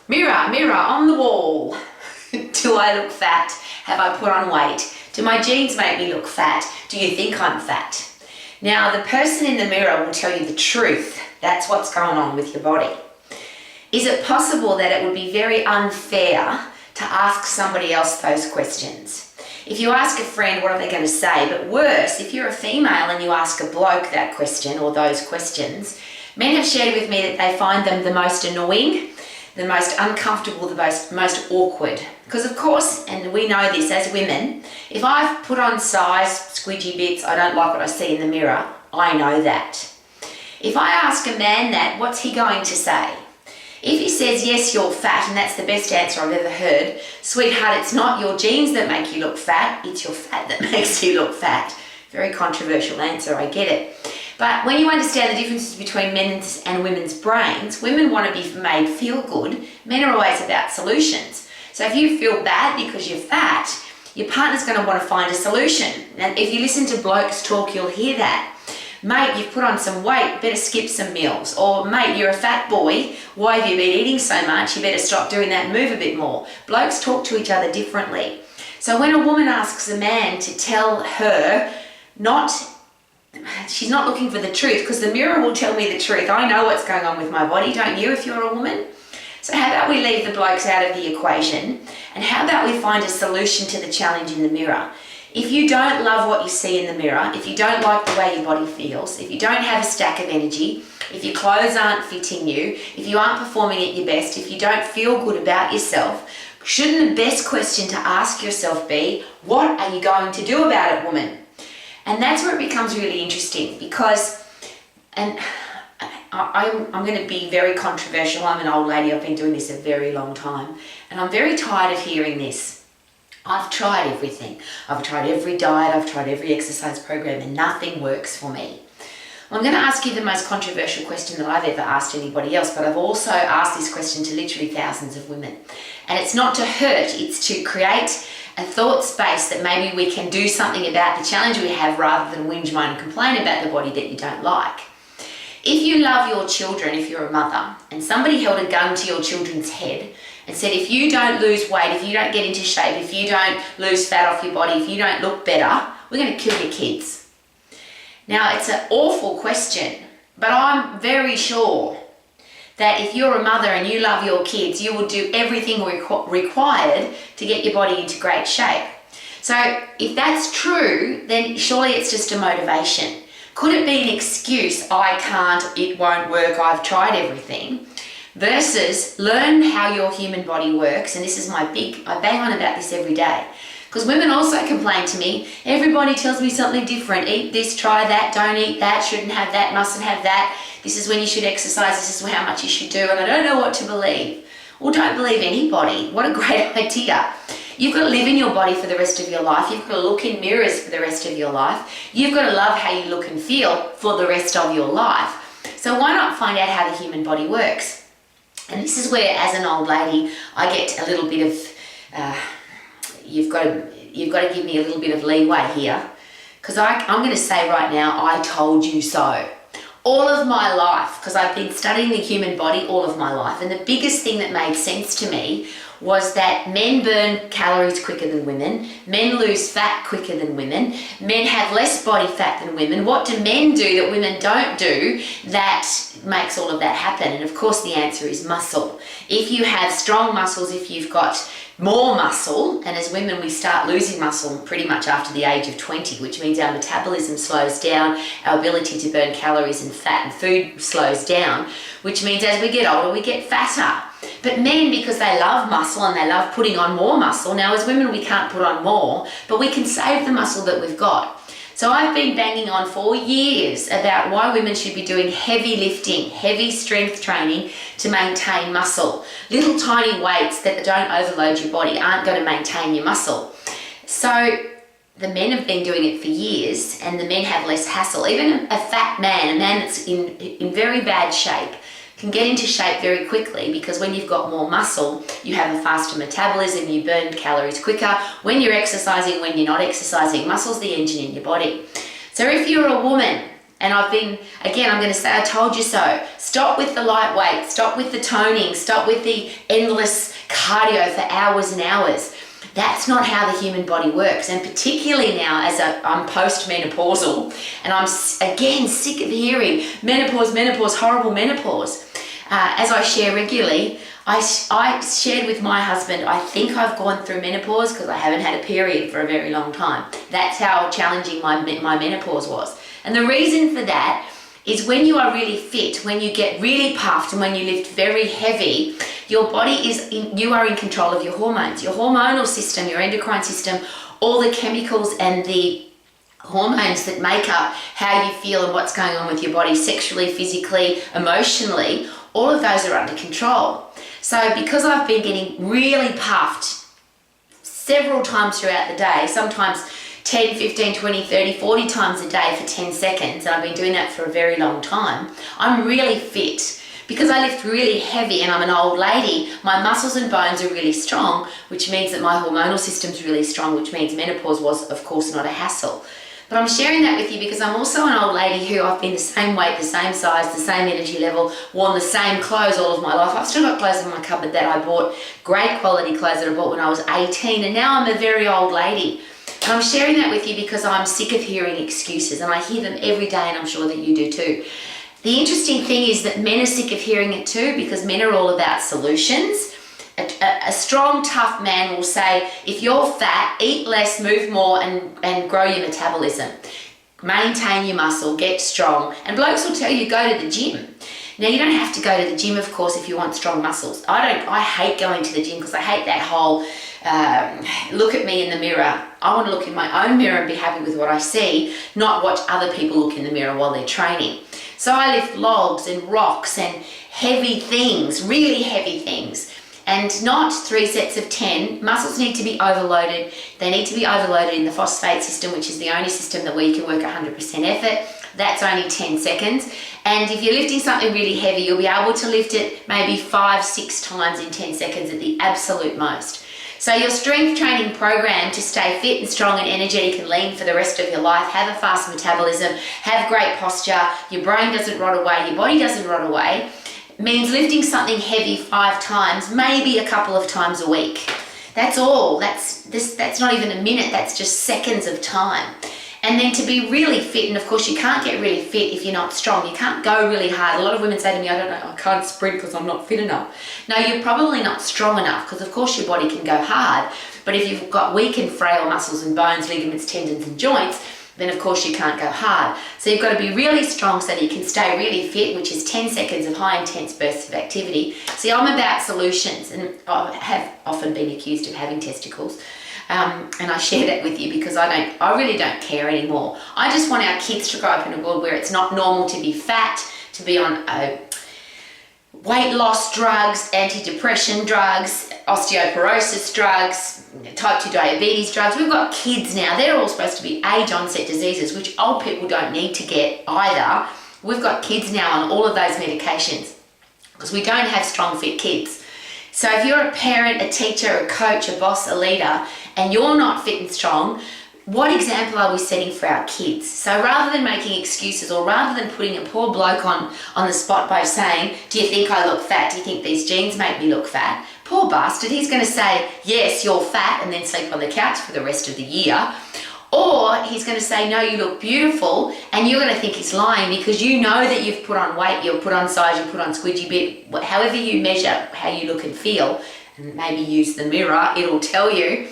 Mirror, mirror on the wall. Do I look fat? Have I put on weight? Do my jeans make me look fat? Do you think I'm fat? Now, the person in the mirror will tell you the truth. That's what's going on with your body. Is it possible that it would be very unfair to ask somebody else those questions? If you ask a friend, what are they going to say? But worse, if you're a female and you ask a bloke that question or those questions, men have shared with me that they find them the most annoying, the most uncomfortable, the most awkward. Because of course, and we know this as women, if I've put on size, squidgy bits, I don't like what I see in the mirror, I know that. If I ask a man that, what's he going to say? If he says, yes, you're fat, and that's the best answer I've ever heard, sweetheart, it's not your genes that make you look fat, it's your fat that makes you look fat. Very controversial answer, I get it. But when you understand the differences between men's and women's brains, women want to be made feel good, men are always about solutions. So if you feel bad because you're fat, your partner's going to want to find a solution. And if you listen to blokes talk, you'll hear that. Mate, you've put on some weight, better skip some meals. Or mate, you're a fat boy, why have you been eating so much? You better stop doing that and move a bit more. Blokes talk to each other differently. So when a woman asks a man to tell her she's not looking for the truth, because the mirror will tell me the truth. I know what's going on with my body, don't you, if you're a woman? So how about we leave the blokes out of the equation, and how about we find a solution to the challenge in the mirror? If you don't love what you see in the mirror, if you don't like the way your body feels, if you don't have a stack of energy, if your clothes aren't fitting you, if you aren't performing at your best, if you don't feel good about yourself, shouldn't the best question to ask yourself be, what are you going to do about it, woman? And that's where it becomes really interesting, because, and I'm going to be very controversial. I'm an old lady. I've been doing this a very long time, and I'm very tired of hearing this. I've tried everything. I've tried every diet. I've tried every exercise program, and nothing works for me. I'm going to ask you the most controversial question that I've ever asked anybody else, but I've also asked this question to literally thousands of women. And it's not to hurt, it's to create a thought space that maybe we can do something about the challenge we have, rather than whinge, moan and complain about the body that you don't like. If you love your children, if you're a mother, and somebody held a gun to your children's head and said, if you don't lose weight, if you don't get into shape, if you don't lose fat off your body, if you don't look better, we're going to kill your kids. Now, it's an awful question, but I'm very sure that if you're a mother and you love your kids, you will do everything required to get your body into great shape. So if that's true, then surely it's just a motivation. Could it be an excuse, I can't, it won't work, I've tried everything, versus learn how your human body works? And this is I bang on about this every day. Because women also complain to me, everybody tells me something different. Eat this, try that, don't eat that, shouldn't have that, mustn't have that. This is when you should exercise, this is how much you should do, and I don't know what to believe. Well, don't believe anybody. What a great idea. You've got to live in your body for the rest of your life. You've got to look in mirrors for the rest of your life. You've got to love how you look and feel for the rest of your life. So why not find out how the human body works? And this is where, as an old lady, I get a little bit of, you've got to give me a little bit of leeway here, because I'm going to say right now, I told you so. All of my life, because I've been studying the human body all of my life, and the biggest thing that made sense to me was that men burn calories quicker than women, men lose fat quicker than women, men have less body fat than women. What do men do that women don't do that makes all of that happen? And of course the answer is muscle. If you have strong muscles, if you've got more muscle, and as women we start losing muscle pretty much after the age of 20, which means our metabolism slows down, our ability to burn calories and fat and food slows down, which means as we get older we get fatter. But men, because they love muscle and they love putting on more muscle, now as women we can't put on more, but we can save the muscle that we've got. So I've been banging on for years about why women should be doing heavy lifting, heavy strength training to maintain muscle. Little tiny weights that don't overload your body aren't going to maintain your muscle. So the men have been doing it for years, and the men have less hassle. Even a fat man, a man that's in very bad shape, can get into shape very quickly, because when you've got more muscle, you have a faster metabolism, you burn calories quicker. When you're exercising, when you're not exercising, muscle's the engine in your body. So if you're a woman And I'm going to say, I told you so. Stop with the lightweight, stop with the toning, stop with the endless cardio for hours and hours. That's not how the human body works. And particularly now, as I'm post-menopausal, and I'm, again, sick of hearing menopause, horrible menopause. As I share regularly, I shared with my husband, I think I've gone through menopause because I haven't had a period for a very long time. That's how challenging my menopause was. And the reason for that is when you are really fit, when you get really puffed and when you lift very heavy, your body you are in control of your hormones. Your hormonal system, your endocrine system, all the chemicals and the hormones that make up how you feel and what's going on with your body sexually, physically, emotionally, all of those are under control. So because I've been getting really puffed several times throughout the day, sometimes 10, 15, 20, 30, 40 times a day for 10 seconds, and I've been doing that for a very long time, I'm really fit. Because I lift really heavy and I'm an old lady, my muscles and bones are really strong, which means that my hormonal system's really strong, which means menopause was, of course, not a hassle. But I'm sharing that with you because I'm also an old lady who I've been the same weight, the same size, the same energy level, worn the same clothes all of my life. I've still got clothes in my cupboard that I bought, great quality clothes that I bought when I was 18, and now I'm a very old lady. And I'm sharing that with you because I'm sick of hearing excuses, and I hear them every day, and I'm sure that you do too. The interesting thing is that men are sick of hearing it too, because men are all about solutions. A strong, tough man will say, if you're fat, eat less, move more, and grow your metabolism. Maintain your muscle, get strong. And blokes will tell you, go to the gym. Now, you don't have to go to the gym, of course, if you want strong muscles. I hate going to the gym because I hate that whole look at me in the mirror. I want to look in my own mirror and be happy with what I see, not watch other people look in the mirror while they're training. So I lift logs and rocks and heavy things, really heavy things. And not 3 sets of 10. Muscles need to be overloaded. They need to be overloaded in the phosphate system, which is the only system that where you can work 100% effort. That's only 10 seconds. And if you're lifting something really heavy, you'll be able to lift it maybe 5-6 times in 10 seconds at the absolute most. So your strength training program to stay fit and strong and energetic and lean for the rest of your life, have a fast metabolism, have great posture, your brain doesn't rot away, your body doesn't rot away, means lifting something heavy 5 times, maybe a couple of times a week. That's all. That's not even a minute, that's just seconds of time. And then to be really fit, and of course you can't get really fit if you're not strong. You can't go really hard. A lot of women say to me, I don't know, I can't sprint because I'm not fit enough. No, you're probably not strong enough, because of course your body can go hard. But if you've got weak and frail muscles and bones, ligaments, tendons and joints, then of course you can't go hard. So you've got to be really strong so that you can stay really fit, which is 10 seconds of high intense bursts of activity. See, I'm about solutions, and I have often been accused of having testicles. And I share that with you because I really don't care anymore. I just want our kids to grow up in a world where it's not normal to be fat, to be on weight loss drugs, antidepressant drugs, osteoporosis drugs, type 2 diabetes drugs. We've got kids now, they're all supposed to be age onset diseases, which old people don't need to get either. We've got kids now on all of those medications because we don't have strong fit kids. So if you're a parent, a teacher, a coach, a boss, a leader, and you're not fit and strong, what example are we setting for our kids? So rather than making excuses, or rather than putting a poor bloke on the spot by saying, do you think I look fat? Do you think these jeans make me look fat? Poor bastard, he's going to say, yes, you're fat, and then sleep on the couch for the rest of the year. Or he's going to say, no, you look beautiful, and you're going to think he's lying because you know that you've put on weight, you've put on size, you've put on squidgy bit, however you measure how you look and feel, and maybe use the mirror, it'll tell you.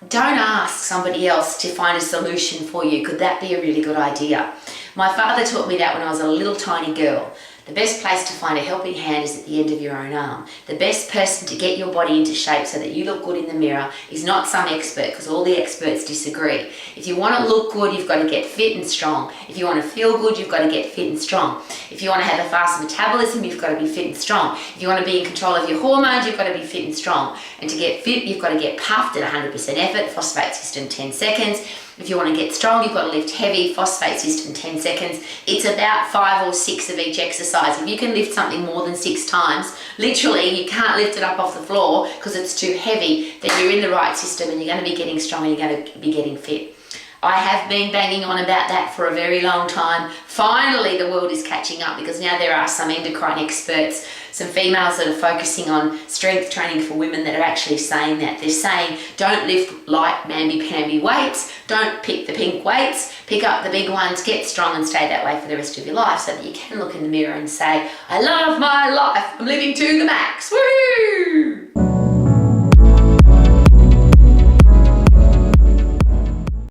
Don't ask somebody else to find a solution for you. Could that be a really good idea? My father taught me that when I was a little tiny girl. The best place to find a helping hand is at the end of your own arm. The best person to get your body into shape so that you look good in the mirror is not some expert, because all the experts disagree. If you want to look good, you've got to get fit and strong. If you want to feel good, you've got to get fit and strong. If you want to have a fast metabolism, you've got to be fit and strong. If you want to be in control of your hormones, you've got to be fit and strong. And to get fit, you've got to get puffed at 100% effort, phosphate system 10 seconds. If you want to get strong, you've got to lift heavy, phosphate system 10 seconds. It's about 5 or 6 of each exercise. If you can lift something more than 6 times, literally you can't lift it up off the floor because it's too heavy, then you're in the right system and you're going to be getting strong and you're going to be getting fit. I have been banging on about that for a very long time. Finally, the world is catching up because now there are some endocrine experts, some females that are focusing on strength training for women that are actually saying that. They're saying, don't lift light mamby-pamby weights, don't pick the pink weights, pick up the big ones, get strong and stay that way for the rest of your life so that you can look in the mirror and say, I love my life, I'm living to the max, woohoo!